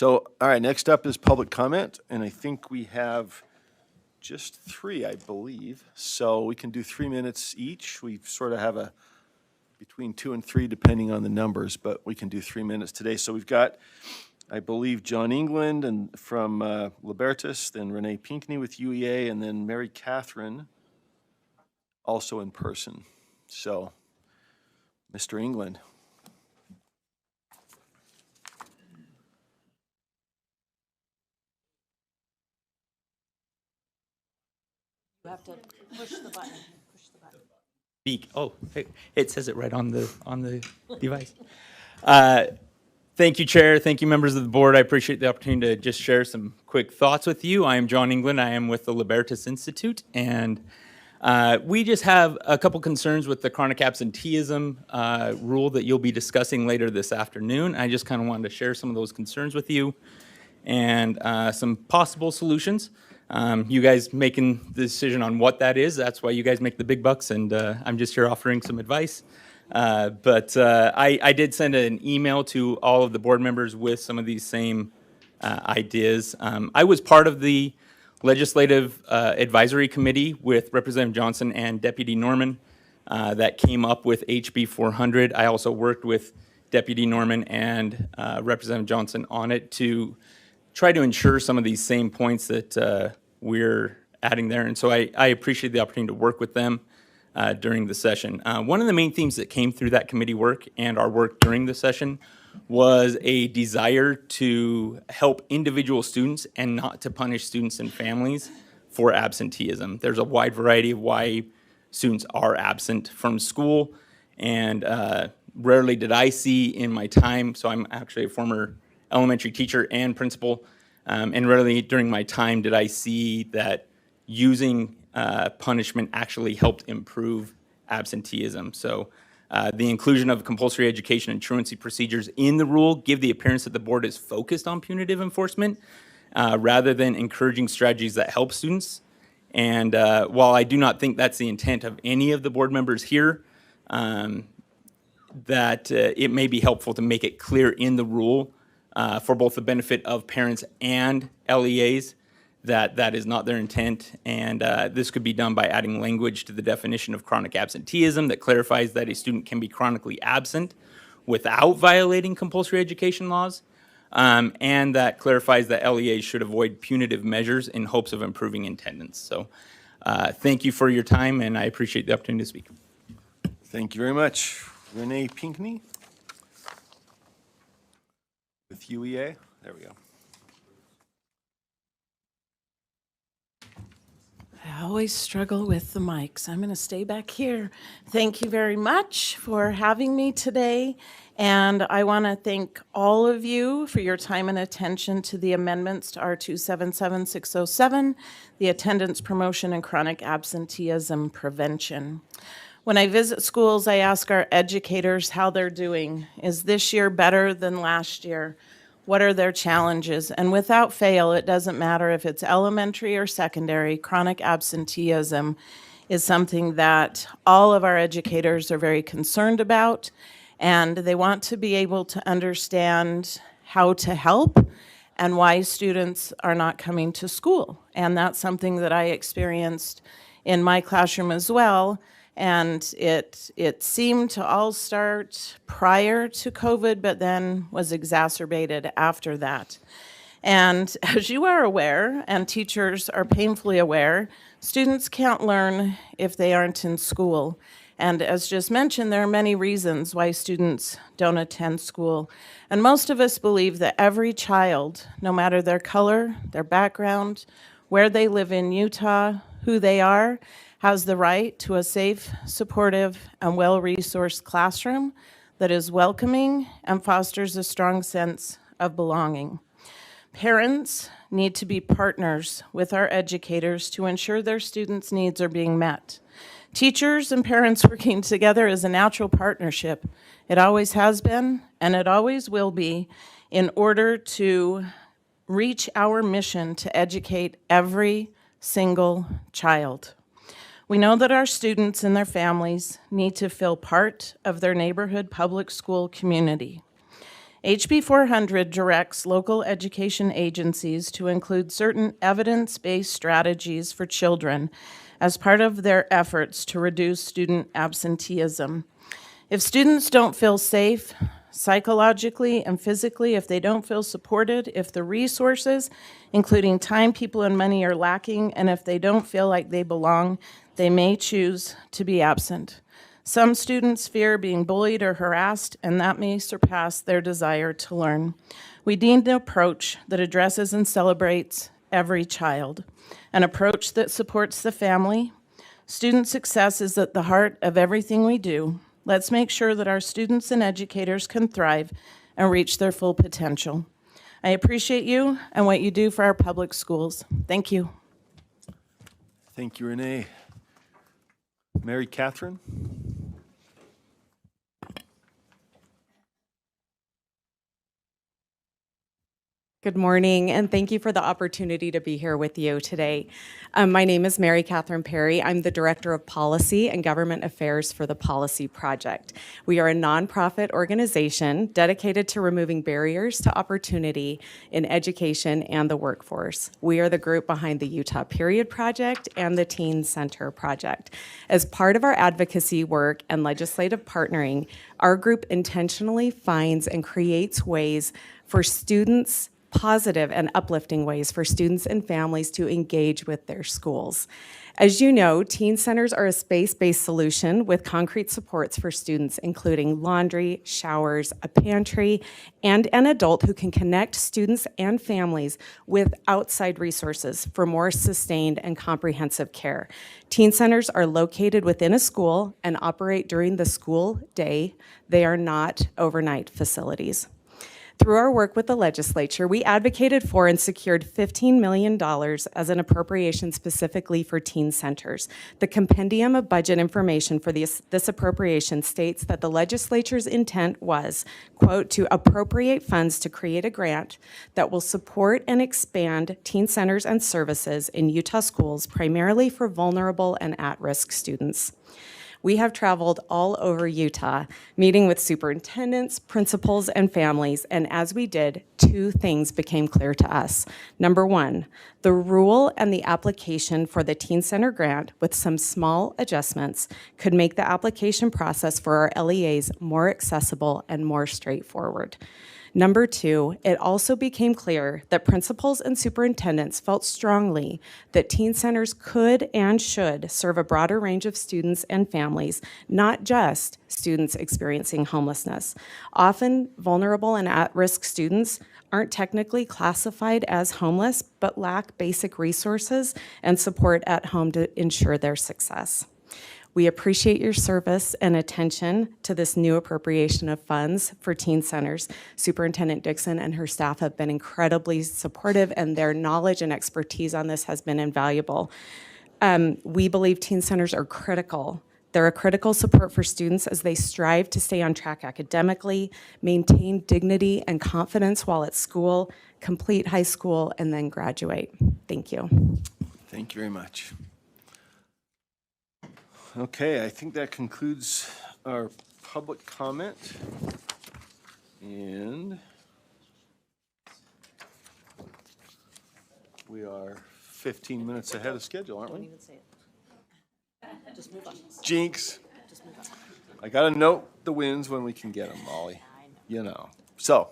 So, all right, next up is public comment, and I think we have just 3, I believe. So we can do 3 minutes each. We sort of have a between 2 and 3, depending on the numbers, but we can do 3 minutes today. So we've got, I believe, John England and from Libertas, then Renee Pinkney with UEA, and then Mary Catherine, also in person. So, Mr. England. You have to push the button. Speak. Oh, it says it right on the device. Thank you, Chair. Thank you, members of the board. I appreciate the opportunity to just share some quick thoughts with you. I am John England. I am with the Libertas Institute, and we just have a couple concerns with the chronic absenteeism rule that you'll be discussing later this afternoon. I just kind of wanted to share some of those concerns with you and some possible solutions. You guys making the decision on what that is, that's why you guys make the big bucks, and I'm just here offering some advice. But I did send an email to all of the board members with some of these same ideas. I was part of the Legislative Advisory Committee with Representative Johnson and Deputy Norman that came up with HB 400. I also worked with Deputy Norman and Representative Johnson on it to try to ensure some of these same points that we're adding there. And so I appreciate the opportunity to work with them during the session. One of the main themes that came through that committee work and our work during the session was a desire to help individual students and not to punish students and families for absenteeism. There's a wide variety of why students are absent from school, and rarely did I see in my time, so I'm actually a former elementary teacher and principal, and rarely during my time did I see that using punishment actually helped improve absenteeism. So the inclusion of compulsory education and truancy procedures in the rule give the appearance that the board is focused on punitive enforcement rather than encouraging strategies that help students. And while I do not think that's the intent of any of the board members here, that it may be helpful to make it clear in the rule for both the benefit of parents and LEAs that that is not their intent. And this could be done by adding language to the definition of chronic absenteeism that clarifies that a student can be chronically absent without violating compulsory education laws, and that clarifies that LEAs should avoid punitive measures in hopes of improving attendance. So thank you for your time, and I appreciate the opportunity to speak. Thank you very much. Renee Pinkney with UEA. There we go. I always struggle with the mics. I'm going to stay back here. Thank you very much for having me today. And I want to thank all of you for your time and attention to the amendments to R277607, the attendance promotion and chronic absenteeism prevention. When I visit schools, I ask our educators how they're doing. Is this year better than last year? What are their challenges? And without fail, it doesn't matter if it's elementary or secondary, chronic absenteeism is something that all of our educators are very concerned about, and they want to be able to understand how to help and why students are not coming to school. And that's something that I experienced in my classroom as well. And it seemed to all start prior to COVID, but then was exacerbated after that. And as you are aware, and teachers are painfully aware, students can't learn if they aren't in school. And as just mentioned, there are many reasons why students don't attend school. And most of us believe that every child, no matter their color, their background, where they live in Utah, who they are, has the right to a safe, supportive, and well-resourced classroom that is welcoming and fosters a strong sense of belonging. Parents need to be partners with our educators to ensure their students' needs are being met. Teachers and parents working together is a natural partnership. It always has been, and it always will be, in order to reach our mission to educate every single child. We know that our students and their families need to feel part of their neighborhood public school community. HB 400 directs local education agencies to include certain evidence-based strategies for children as part of their efforts to reduce student absenteeism. If students don't feel safe psychologically and physically, if they don't feel supported, if the resources, including time, people, and money, are lacking, and if they don't feel like they belong, they may choose to be absent. Some students fear being bullied or harassed, and that may surpass their desire to learn. We need an approach that addresses and celebrates every child, an approach that supports the family. Student success is at the heart of everything we do. Let's make sure that our students and educators can thrive and reach their full potential. I appreciate you and what you do for our public schools. Thank you. Thank you, Renee. Mary Catherine? Good morning, and thank you for the opportunity to be here with you today. My name is Mary Catherine Perry. I'm the Director of Policy and Government Affairs for the Policy Project. We are a nonprofit organization dedicated to removing barriers to opportunity in education and the workforce. We are the group behind the Utah Period Project and the Teen Center Project. As part of our advocacy work and legislative partnering, our group intentionally finds and creates ways for students, positive and uplifting ways for students and families to engage with their schools. As you know, teen centers are a space-based solution with concrete supports for students, including laundry, showers, a pantry, and an adult who can connect students and families with outside resources for more sustained and comprehensive care. Teen centers are located within a school and operate during the school day. They are not overnight facilities. Through our work with the legislature, we advocated for and secured $15 million as an appropriation specifically for teen centers. The compendium of budget information for this appropriation states that the legislature's intent was, quote, to appropriate funds to create a grant that will support and expand teen centers and services in Utah schools, primarily for vulnerable and at-risk students. We have traveled all over Utah, meeting with superintendents, principals, and families, and as we did, two things became clear to us. Number one, the rule and the application for the Teen Center grant, with some small adjustments, could make the application process for our LEAs more accessible and more straightforward. Number two, it also became clear that principals and superintendents felt strongly that teen centers could and should serve a broader range of students and families, not just students experiencing homelessness. Often, vulnerable and at-risk students aren't technically classified as homeless, but lack basic resources and support at home to ensure their success. We appreciate your service and attention to this new appropriation of funds for teen centers. Superintendent Dixon and her staff have been incredibly supportive, and their knowledge and expertise on this has been invaluable. We believe teen centers are critical. They're a critical support for students as they strive to stay on track academically, maintain dignity and confidence while at school, complete high school, and then graduate. Thank you. Thank you very much. Okay, I think that concludes our public comment. And we are 15 minutes ahead of schedule, aren't we? Don't even say it. Just move on. Jinx. Just move on. I gotta note the wins when we can get them, Molly. You know. So,